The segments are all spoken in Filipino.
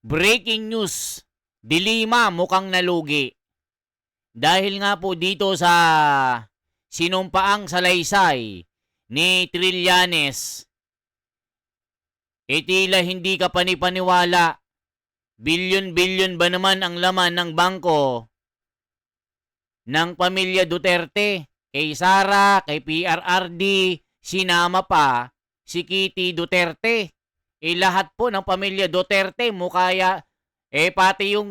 Breaking news, Dilima mukhang nalugi. Dahil nga po dito sa sinumpaang salaysay ni Trillanes, tila hindi ka panipaniwala. Bilyon-bilyon ba naman ang laman ng bangko ng pamilya Duterte? Kay Sara, kay PRRD, sinama pa si Kitty Duterte. Lahat po ng pamilya Duterte mukaya, pati yung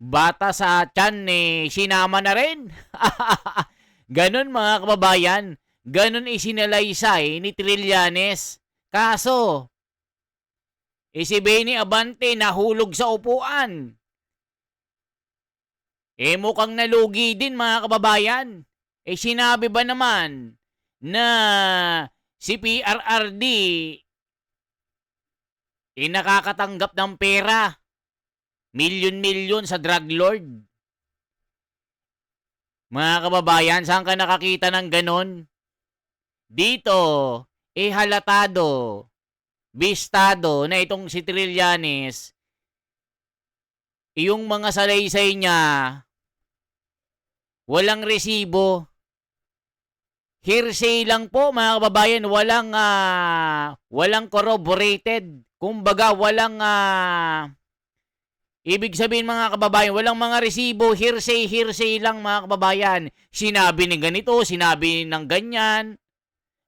bata sa tiyan, sinama na rin. Ganon mga kababayan, ganon isinalaysay ni Trillanes. Kaso, si Benny Abante nahulog sa upuan. Mukhang nalugi din mga kababayan. Sinabi ba naman na si PRRD nakakatanggap ng pera, milyon-milyon sa drug lord? Mga kababayan, saan ka nakakita ng ganon? Dito, halatado, bistado na itong si Trillanes, yung mga salaysay niya, walang resibo. Hearsay lang po mga kababayan, walang corroborated. Kumbaga walang ibig sabihin mga kababayan, walang mga resibo, hearsay lang mga kababayan. Sinabi ni ganito, sinabi ng ganyan.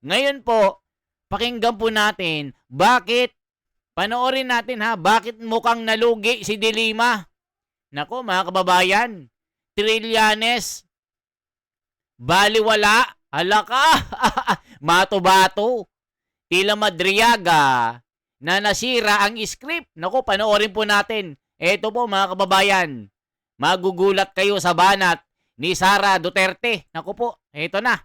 Ngayon po, pakinggan po natin, panoorin natin bakit mukhang nalugi si Dilima. Nako mga kababayan, Trillanes, baliwala, halaka, mato-bato, tila Madriaga, na nasira ang script. Nako, panoorin po natin. Eto po mga kababayan, magugulat kayo sa banat ni Sara Duterte. Nako po, eto na.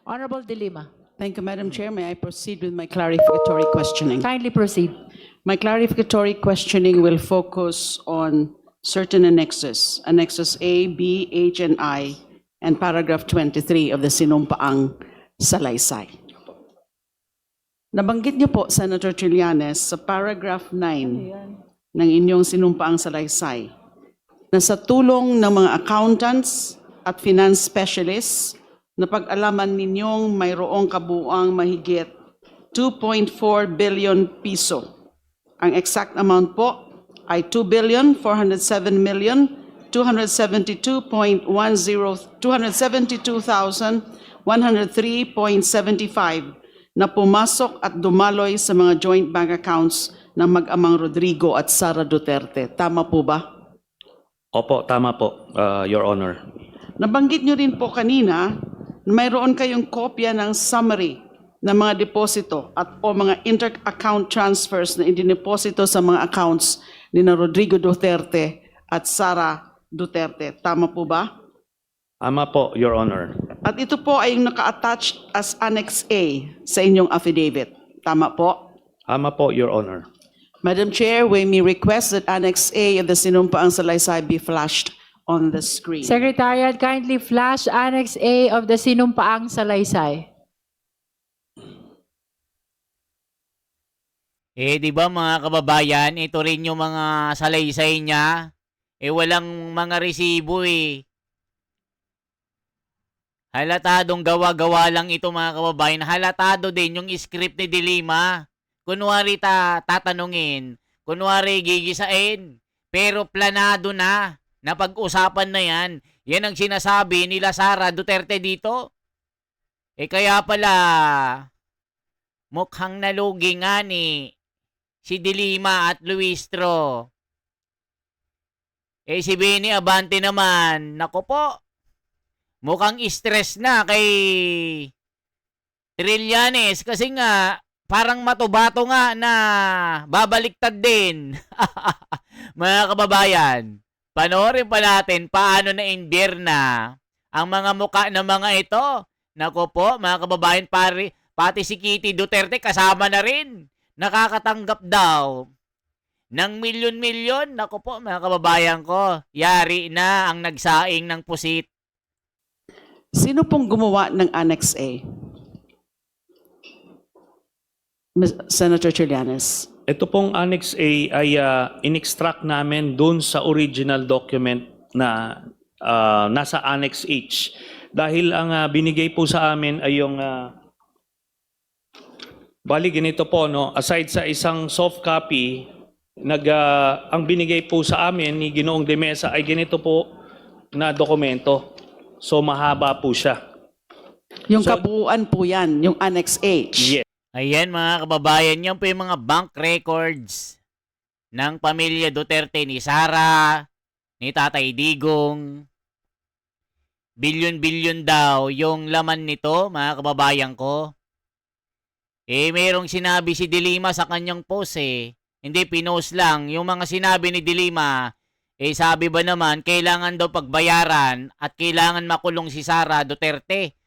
Honorable Dilima, Thank you, Madam Chair. May I proceed with my clarificatory questioning? kindly proceed. My clarificatory questioning will focus on certain annexes, Annexes A, B, H, and I, and paragraph 23 of the Sinumpaang Salaysay. Nabanggit niyo po, Senator Trillanes, sa paragraph 9 ng inyong Sinumpaang Salaysay, na sa tulong ng mga accountants at finance specialists, napag-alaman ninyong mayroong kabuuang mahigit 2.4 billion piso. Ang exact amount po ay 272,103.75 na pumasok at dumaloy sa mga joint bank accounts ng mag-amang Rodrigo at Sara Duterte. Tama po ba? Opo, tama po, Your Honor. Nabanggit nyo rin po kanina na mayroon kayong kopya ng summary ng mga deposito at o mga inter-account transfers na indineposito sa mga accounts ni na Rodrigo Duterte at Sara Duterte. Tama po ba? Tama po, Your Honor. At ito po ay naka-attached as Annex A sa inyong affidavit. Tama po? Tama po, Your Honor. Madam Chair, we may request that Annex A of the Sinumpaang Salaysay be flashed on the screen. Secretariat, kindly flash Annex A of the Sinumpaang Salaysay. Di ba mga kababayan, ito rin yung mga salaysay niya. Walang mga resibo Halatadong gawa-gawa lang ito mga kababayan. Halatado din yung script ni Dilima. Kunwari tatanungin, kunwari gigisain, pero planado na. Napag-usapan na yan. Yan ang sinasabi nila Sara Duterte dito. Kaya pala, mukhang nalugi nga ni si Dilima at Luistro. Si Benny Abante naman, nako po, mukhang stress na kay Trillanes kasi nga, parang matubato nga na babaliktad din. Mga kababayan, panoorin pa natin paano na imbierna ang mga muka ng mga ito. Nako po, mga kababayan, pati si Kitty Duterte kasama na rin. Nakakatanggap daw ng milyon-milyon. Nako po, mga kababayan ko, yari na ang nagsaing ng pusit. Sino pong gumawa ng Annex A? Senator Trillanes. Ito pong Annex A ay in-extract namin doon sa original document na nasa Annex H. Dahil ang binigay po sa amin ay yung bali ganito po, no, aside sa isang soft copy, ang binigay po sa amin ni Ginoong De Mesa ay ganito po na dokumento. So mahaba po siya. Yung So- kabuuan po yan, yung Annex H. Yes. Ayan mga kababayan, yan po yung mga bank records ng pamilya Duterte ni Sara, ni Tatay Digong. Bilyon-bilyon daw yung laman nito, mga kababayan ko. Mayroong sinabi si Dilima sa kanyang post Hindi pinost lang. Yung mga sinabi ni Dilima, sabi ba naman, kailangan daw pagbayaran at kailangan makulong si Sara Duterte.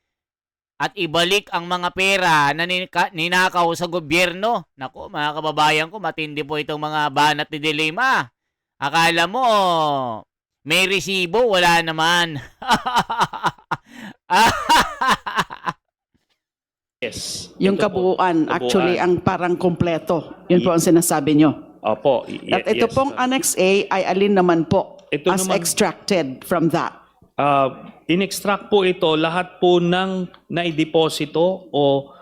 At ibalik ang mga pera na ninakaw sa gobyerno. Naku, mga kababayan ko, matindi po itong mga banat ni Dilima. Akala mo, may resibo, wala naman. Yes. Yung Ito po, kabuuan, actually, ang parang kompleto. Yun po ang sinasabi nyo. Opo. At ito yes. pong Annex A ay alin naman po Ito as naman- extracted from that. In-extract po ito lahat po ng naideposito o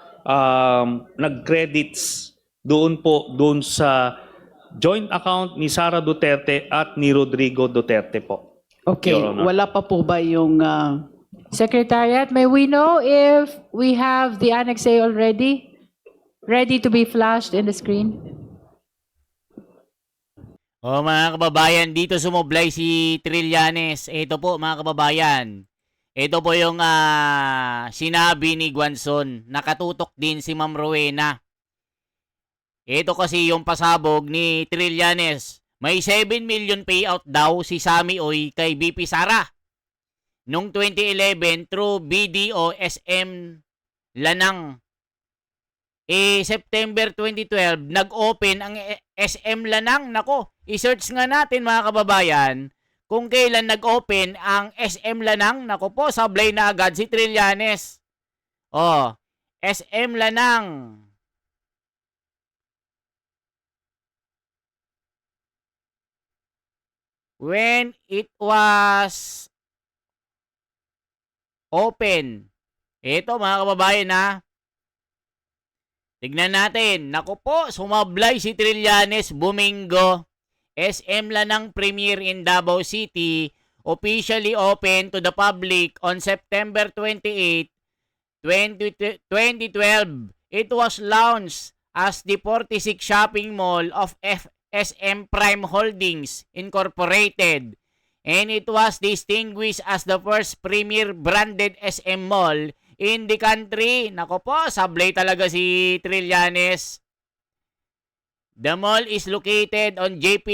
nag-credits doon sa joint account ni Sara Duterte at ni Rodrigo Duterte po. Okay, Your Honor. wala pa po ba yung... Secretariat, may we know if we have the Annex A already? Ready to be flashed in the screen? Mga kababayan, dito sumoblay si Trillanes. Ito po mga kababayan. Ito po yung sinabi ni Guanzon. Nakatutok din si Ma'am Rowena. Ito kasi yung pasabog ni Trillanes. May 7 million payout daw si Sammy Oy kay BP Sara. Noong 2011 through BDO SM Lanang. September 2012, nag-open ang SM Lanang. Nako, i-search nga natin mga kababayan kung kailan nag-open ang SM Lanang. Nako po, sablay na agad si Trillanes. SM Lanang. When it was open. Ito mga kababayan Tignan natin. Naku po, sumablay si Trillanes Bumingo. SM Lanang Premier in Davao City officially open to the public on September 28, 2012. It was launched as the 46 shopping mall of SM Prime Holdings Incorporated. And it was distinguished as the first premier branded SM mall in the country. Nako po, sablay talaga si Trillanes. The mall is located on JP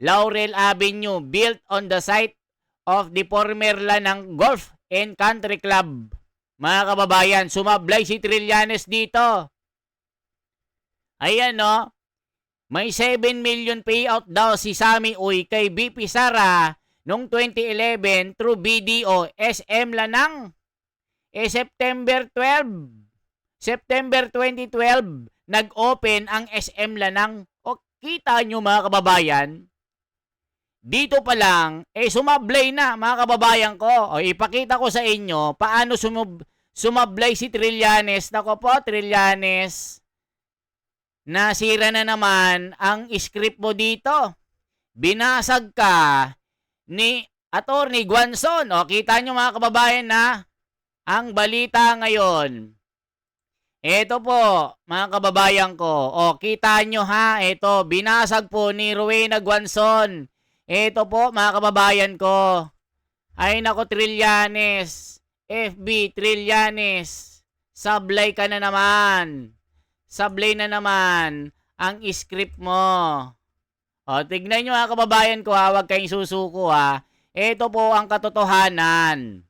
Laurel Avenue, built on the site of the former Lanang Golf and Country Club. Mga kababayan, sumablay si Trillanes dito. Ayan may 7 million payout daw si Sammy Oy kay BP Sara noong 2011 through BDO SM Lanang. September 2012, nag-open ang SM Lanang. O kita nyo mga kababayan, dito pa lang, sumablay na mga kababayan ko. O ipakita ko sa inyo paano sumablay si Trillanes. Nako po, Trillanes, nasira na naman ang script mo dito. Binasag ka ni Attorney Guanzon. O kita nyo mga kababayan ang balita ngayon. Ito po, mga kababayan ko. O, kita nyo ito, binasag po ni Rowena Guanzon. Ito po, mga kababayan ko. Ay nako, Trillanes. FB, Trillanes. Sablay ka na naman. Sablay na naman ang script mo. O, tignan nyo mga kababayan ko huwag kayong susuko Ito po ang katotohanan.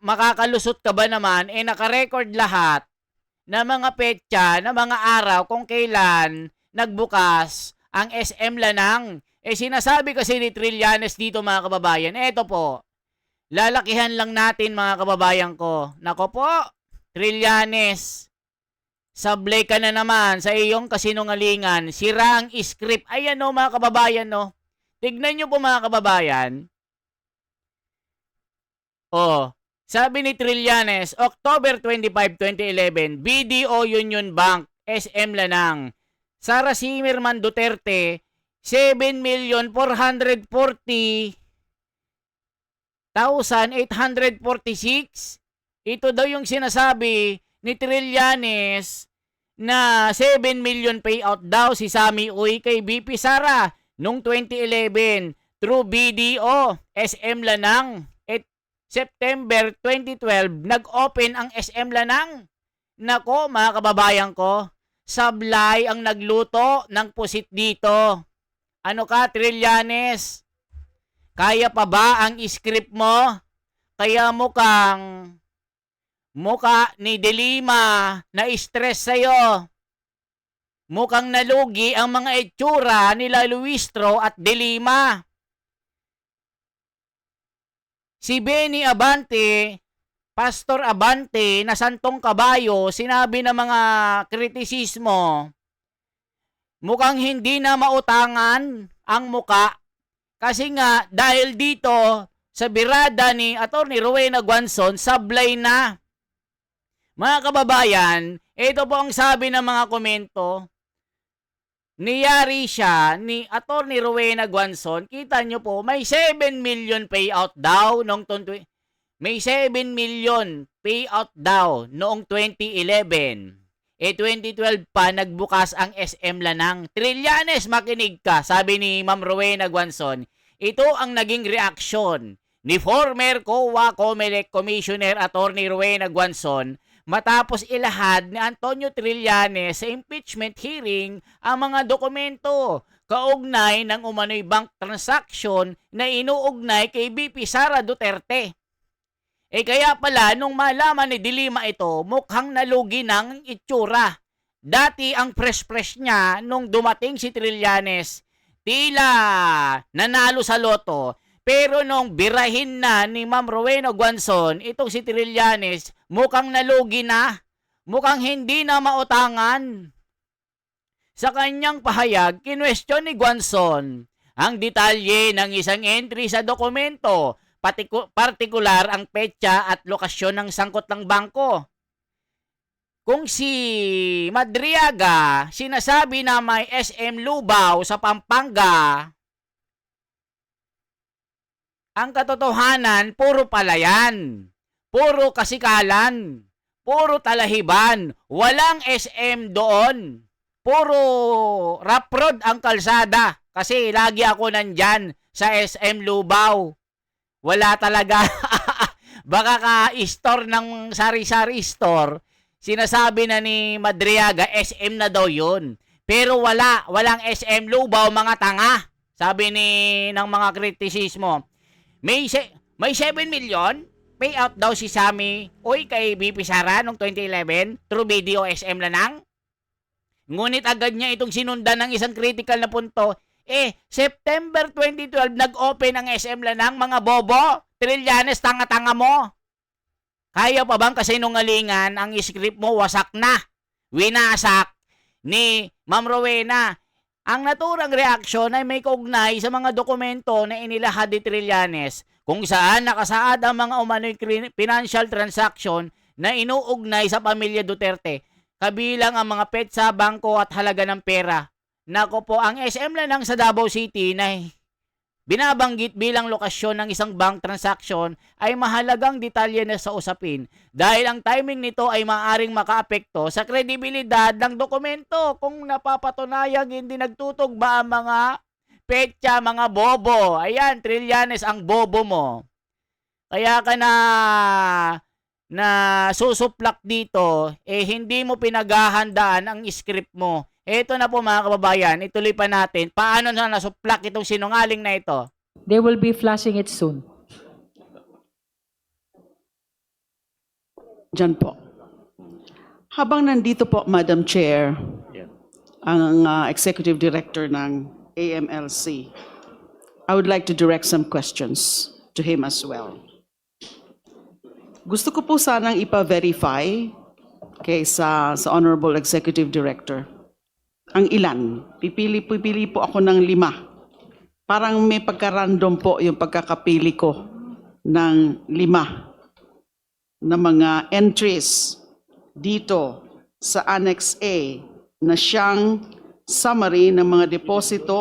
Makakalusot ka ba naman? Nakarecord lahat na mga petsa, na mga araw kung kailan nagbukas ang SM Lanang. Sinasabi kasi ni Trillanes dito mga kababayan. Ito po, lalakihan lang natin mga kababayan ko. Nako po, Trillanes, Sablay ka na naman sa iyong kasinungalingan. Sira ang script. Ayan o mga kababayan no. Tignan nyo po mga kababayan. Sabi ni Trillanes, October 25, 2011, BDO Union Bank, SM Lanang. Sara Zimmerman Duterte, 7,440,846. Ito daw yung sinasabi ni Trillanes na 7 million payout daw si Sammy Uy kay BP Sara noong 2011 through BDO, SM Lanang. At September 2012, nag-open ang SM Lanang. Nako mga kababayan ko, sablay ang nagluto ng pusit dito. Ano ka, Trillanes? Kaya pa ba ang script mo? Kaya muka ni Delima na stress sa'yo. Mukhang nalugi ang mga itsura nila Luistro at Delima. Si Benny Abante, Pastor Abante na santong kabayo, sinabi ng mga kritisismo, mukhang hindi na mautangan ang muka kasi nga dahil dito sa birada ni Atty. Rowena Guanzon, sablay na. Mga kababayan, ito po ang sabi ng mga komento. Niyari siya ni Atty. Rowena Guanzon. Kita nyo po, may 7 million payout daw noong 2011. 2012 pa nagbukas ang SM Lanang. Trillanes, makinig ka, sabi ni Ma'am Rowena Guanzon. Ito ang naging reaksyon ni former COA COMELEC Commissioner Atty. Rowena Guanzon matapos ilahad ni Antonio Trillanes sa impeachment hearing ang mga dokumento kaugnay ng umano'y bank transaction na inuugnay kay BP Sara Duterte. Kaya pala, nung malaman ni Delima ito, mukhang nalugi ng itsura. Dati ang fresh niya nung dumating si Trillanes, tila nanalo sa loto. Pero nung birahin na ni Ma'am Rowena Guanzon, itong si Trillanes, mukhang nalugi na. Mukhang hindi na mautangan. Sa kanyang pahayag, kinwestiyon ni Guanzon ang detalye ng isang entry sa dokumento, partikular ang petsa at lokasyon ng sangkot ng bangko. Kung si Madriaga sinasabi na may SM Lubao sa Pampanga, ang katotohanan, puro palayan, puro kasikalan, puro talahiban, walang SM doon. Puro rough road ang kalsada kasi lagi ako nandyan sa SM Lubao. Wala talaga. Baka ka-store ng sari-sari store, sinasabi na ni Madriaga, SM na daw yun. Pero walang SM Lubao, mga tanga. Sabi ng mga kritisismo. May 7 million payout daw si Sammy Uy kay BP Sara noong 2011 through BDO SM Lanang. Ngunit agad niya itong sinundan ng isang critical na punto. September 2012 nag-open ang SM Lanang, mga bobo. Trillanes, tanga-tanga mo. Kaya pa bang kasinungalingan ang script mo? Wasak na. Winasak ni Ma'am Rowena. Ang naturang reaksyon ay may kaugnay sa mga dokumento na inilahad ni Trillanes kung saan nakasaad ang mga umano'y financial transaction na inuugnay sa pamilya Duterte, kabilang ang mga petsa, bangko at halaga ng pera. Nako po, ang SM Lanang sa Davao City na binabanggit bilang lokasyon ng isang bank transaction ay mahalagang detalye na sa usapin dahil ang timing nito ay maaaring makaapekto sa kredibilidad ng dokumento kung napapatunayang hindi nagtutugma ang mga petsa, mga bobo. Ayan, Trillanes, ang bobo mo. Kaya ka na susuplak dito, hindi mo pinaghahandaan ang script mo. Ito na po mga kababayan, ituloy pa natin. Paano na nasuplak itong sinungaling na ito? They will be flashing it soon. Diyan po. Habang nandito po, Madam Chair, ang Executive Director ng AMLC, I would like to direct some questions to him as well. Gusto ko po sanang ipa-verify sa Honorable Executive Director. Ang ilan? Pipili po ako ng 5. Parang may pagka-random po yung pagkakapili ko ng 5 na mga entries dito sa Annex A na siyang summary ng mga deposito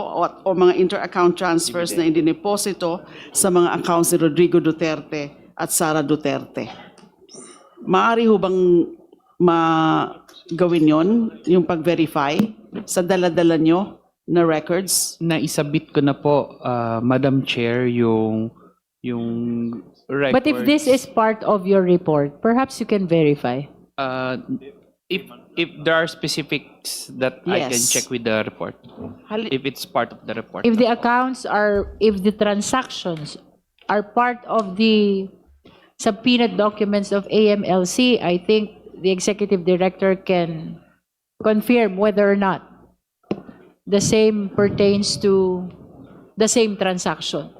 o mga inter-account transfers na indineposito sa mga accounts ni Rodrigo Duterte at Sara Duterte. Maaari ho bang gawin yon, yung pag-verify sa dala-dala nyo na records? Naisabit ko na po, Madam Chair, yung records. But if this is part of your report, perhaps you can verify. If there are specifics that I can Yes. check with the report, if it's part of the report. If the accounts are, if the transactions are part of the subpoenaed documents of AMLC, I think the executive director can confirm whether or not the same pertains to the same transaction.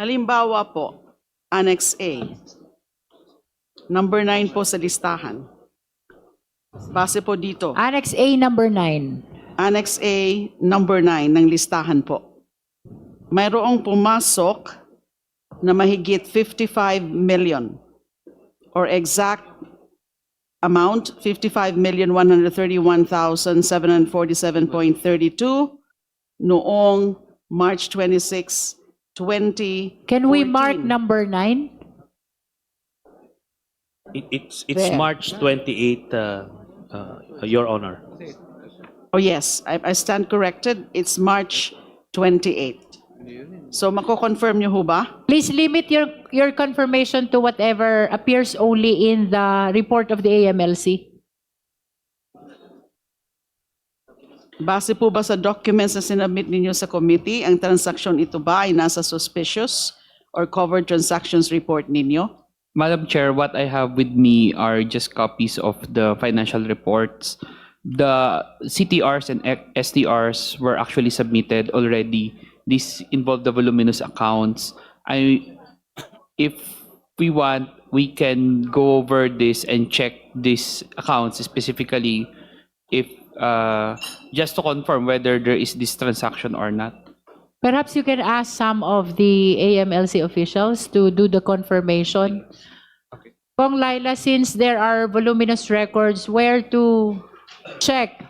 Halimbawa po, Annex A, number 9 po sa listahan. Base po dito, Annex A number 9. Annex A, number 9 ng listahan po. Mayroong pumasok na mahigit 55 million or exact amount 55,131,747.32 noong March 26, 2014. Can we mark number 9? It's There. March 28, Your Honor. Oh yes, I stand corrected. It's March 28. So mako-confirm niyo ho ba? Please limit your confirmation to whatever appears only in the report of the AMLC. Base po ba sa documents na sinabit ninyo sa committee, ang transaksyon ito ba ay nasa suspicious or covered transactions report ninyo? Madam Chair, what I have with me are just copies of the financial reports. The CTRs and STRs were actually submitted already. This involved the voluminous accounts. If we want, we can go over this and check these accounts specifically, if just to confirm whether there is this transaction or not. Perhaps you can ask some of the AMLC officials to do the confirmation. Kong Laila, since there are voluminous records, where to check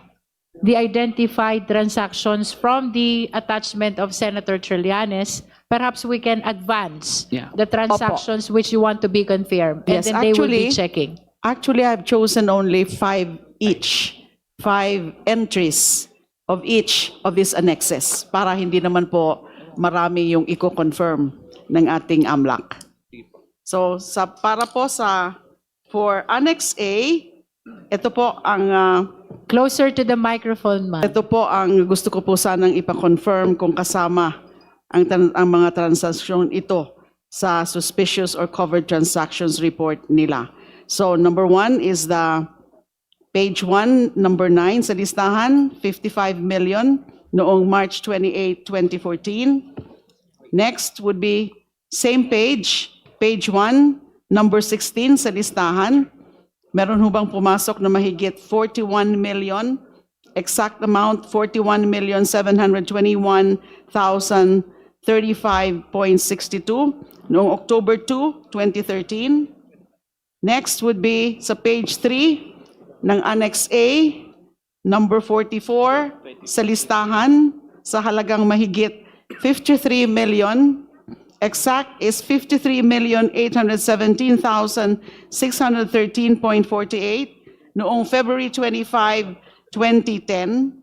the identified transactions from the attachment of Senator Trillanes, perhaps we can advance Yeah. the transactions which you want to be confirmed, and Yes, then they will be actually- checking. Actually, I've chosen only 5 each, 5 entries of each of these annexes para hindi naman po marami yung i-confirm ng ating AMLAC. So for Annex A, ito po ang Closer to the microphone, ma'am. ito po ang gusto ko po sanang ipa-confirm kung kasama ang mga transaksyon ito sa suspicious or covered transactions report nila. So number 1 is the page 1, number 9 sa listahan, 55 million noong March 28, 2014. Next would be same page 1, number 16 sa listahan. Meron ho bang pumasok na mahigit 41 million? Exact amount, 41,721,035.62 noong October 2, 2013. Next would be sa page 3 ng Annex A, number 44 sa listahan sa halagang mahigit 53 million. Exact is 53,817,613.48 noong February 25, 2010.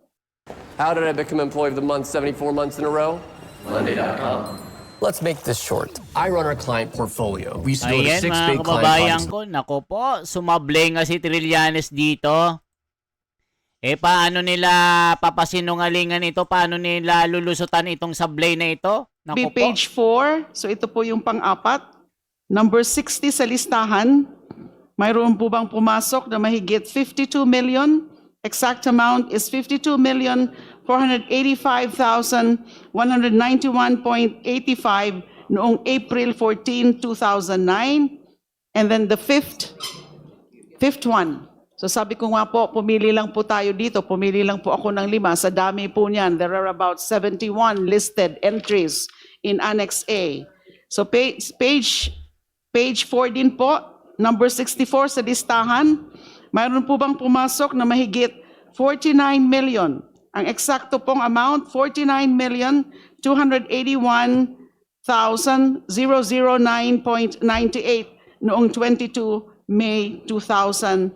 How did I become Employee of the Month 74 months in a row? Monday.com. Let's make this short. I run our client portfolio. We used to go to Ayan 6 mga big kababayan client ko, nako po, sumablay nga si Trillanes dito. Paano nila papasinungalingan ito? Paano nila lulusutan itong sablay na ito? Be Nako po. page 4, so ito po yung pang-apat. Number 60 sa listahan, mayroon po bang pumasok na mahigit 52 million? Exact amount is 52,485,191.85 noong April 14, 2009. And then the fifth one. So sabi ko nga po, pumili lang po tayo dito. Pumili lang po ako ng 5. Sa dami po niyan, there are about 71 listed entries in Annex A. So page 4 din po, number 64 sa listahan. Mayroon po bang pumasok na mahigit 49 million? Ang eksakto pong amount, 49,281,009.98 noong 22 May 2007.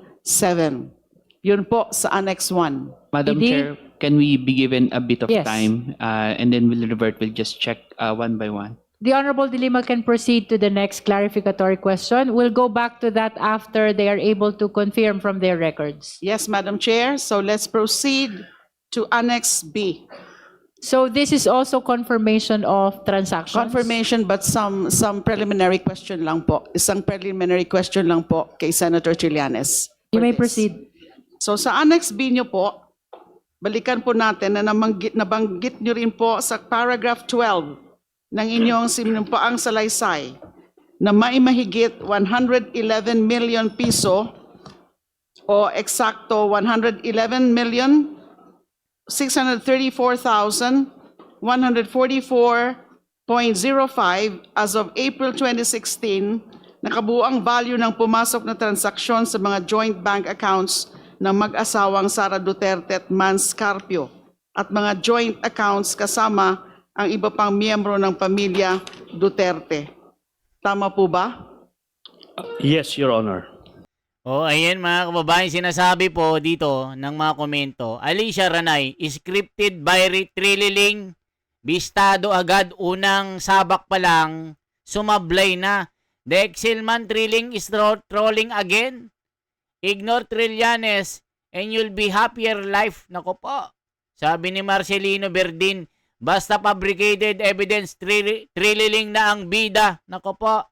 Yun po sa Annex 1. Madam Hindi. Chair, can we be given a bit of Yes. time and then we'll revert, we'll just check one by one. The Honorable De Lima can proceed to the next clarificatory question. We'll go back to that after they are able to confirm from their records. Yes, Madam Chair. So let's proceed to Annex B. So this is also confirmation of transactions? Confirmation but some preliminary question lang po. Isang preliminary question lang po kay Senator Trillanes. You may For this. proceed. So sa Annex B nyo po, balikan po natin na nabanggit nyo rin po sa paragraph 12 ng inyong sinumpaang salaysay na may mahigit 111 million piso o eksakto 111,634,144.05 as of April 2016, nakabuang value ng pumasok na transaksyon sa mga joint bank accounts ng mag-asawang Sara Duterte at Mans Carpio at mga joint accounts kasama ang iba pang miyembro ng pamilya Duterte. Tama po ba? Yes, Your Honor. Ayan mga kababayan, sinasabi po dito ng mga komento. Alicia Ranay, scripted by Trililing, bistado agad unang sabak pa lang, sumablay na. The Excelman Triling is trolling again. Ignore Trillanes and you'll be happier life. Nako po. Sabi ni Marcelino Verdin, basta fabricated evidence, Trililing na ang bida. Nako po.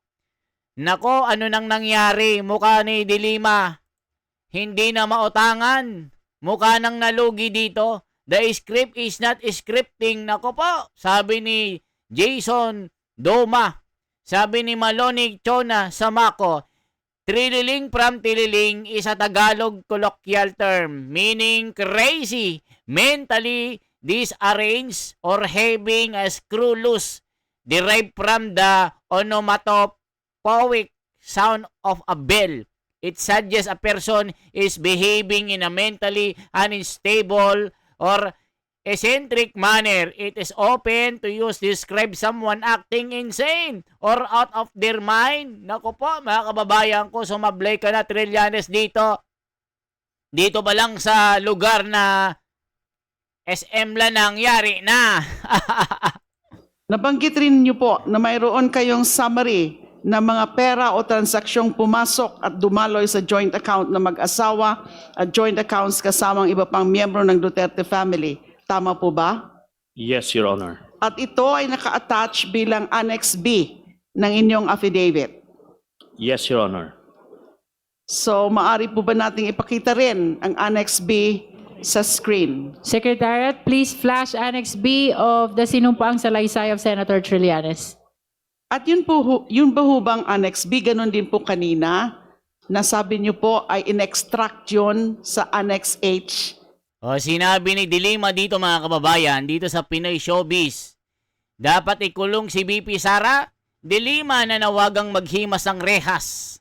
Nako, ano nang nangyari? Mukha ni De Lima. Hindi na mautangan. Mukha nang nalugi dito. The script is not scripting. Nako po. Sabi ni Jason Doma. Sabi ni Maloni Chona Samako. Trililing from Tililing is a Tagalog colloquial term meaning crazy, mentally disarranged, or having a screw loose, derived from the onomatopoeic sound of a bell. It suggests a person is behaving in a mentally unstable or eccentric manner. It is often to use to describe someone acting insane or out of their mind. Naku po, mga kababayan ko, sumablay ka na, Trillanes, dito. Dito ba lang sa lugar na SM lang nangyari na? Nabanggit rin niyo po na mayroon kayong summary na mga pera o transaksyong pumasok at dumaloy sa joint account na mag-asawa at joint accounts kasamang iba pang miyembro ng Duterte family. Tama po ba? Yes, Your Honor. At ito ay naka-attach bilang Annex B ng inyong affidavit. Yes, Your Honor. So, maari po ba nating ipakita rin ang Annex B sa screen? Secretariat, please flash Annex B of the sinumpaang salaysay of Senator Trillanes. At yun ba ho bang Annex B? Ganon din po kanina. Nasabi niyo po ay in-extract yun sa Annex H. Sinabi ni De Lima dito mga kababayan, dito sa Pinoy Showbiz, dapat ikulong si BP Sara. De Lima nanawagang maghimas ang rehas.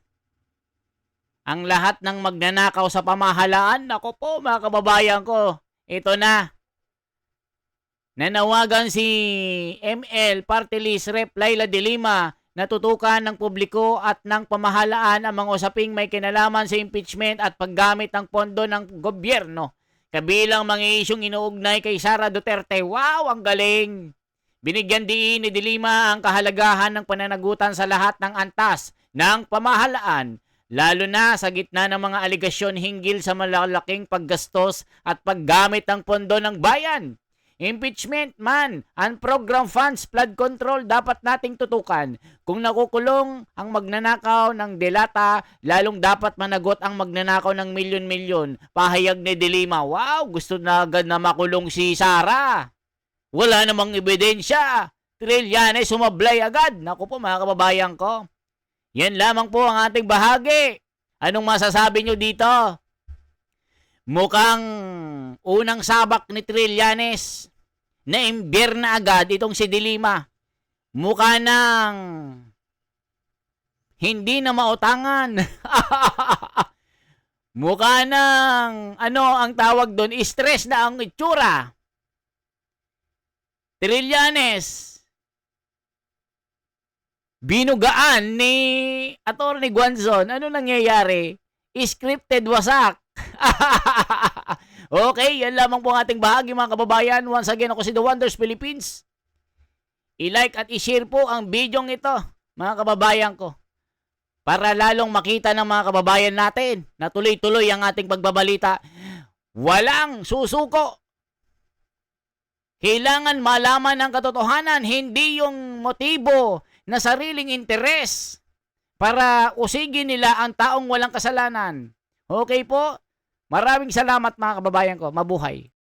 Ang lahat ng magnanakaw sa pamahalaan, ako po mga kababayan ko, ito na. Nanawagan si ML Party List Rep Laila De Lima na tutukan ng publiko at ng pamahalaan ang mga usaping may kinalaman sa impeachment at paggamit ng pondo ng gobyerno. Kabilang mga isyong inuugnay kay Sara Duterte. Wow, ang galing! Binigyan din ni De Lima ang kahalagahan ng pananagutan sa lahat ng antas ng pamahalaan, lalo na sa gitna ng mga aligasyon hinggil sa malalaking paggastos at paggamit ng pondo ng bayan. Impeachment man, unprogrammed funds, flood control, dapat nating tutukan. Kung nakukulong ang magnanakaw ng delata, lalong dapat managot ang magnanakaw ng milyon-milyon. Pahayag ni De Lima, wow, gusto na agad na makulong si Sara. Wala namang ebidensya. Trillanes sumablay agad. Naku po mga kababayan ko. Yan lamang po ang ating bahagi. Anong masasabi nyo dito? Mukhang unang sabak ni Trillanes na imbyer na agad itong si Dilima. Mukha nang hindi na mautangan. Mukha nang, ano ang tawag doon, stress na ang itsura. Trillanes, binugaan ni Atty. Guanzon. Ano nangyayari? Scripted wasak. Okay, yan lamang po ang ating bahagi mga kababayan. Once again, ako si The Wonders Philippines. I-like at i-share po ang bidyong ito, mga kababayan ko. Para lalong makita ng mga kababayan natin na tuloy-tuloy ang ating pagbabalita. Walang susuko. Kailangan malaman ang katotohanan, hindi yung motibo na sariling interes para usigin nila ang taong walang kasalanan. Okay po? Maraming salamat mga kababayan ko. Mabuhay.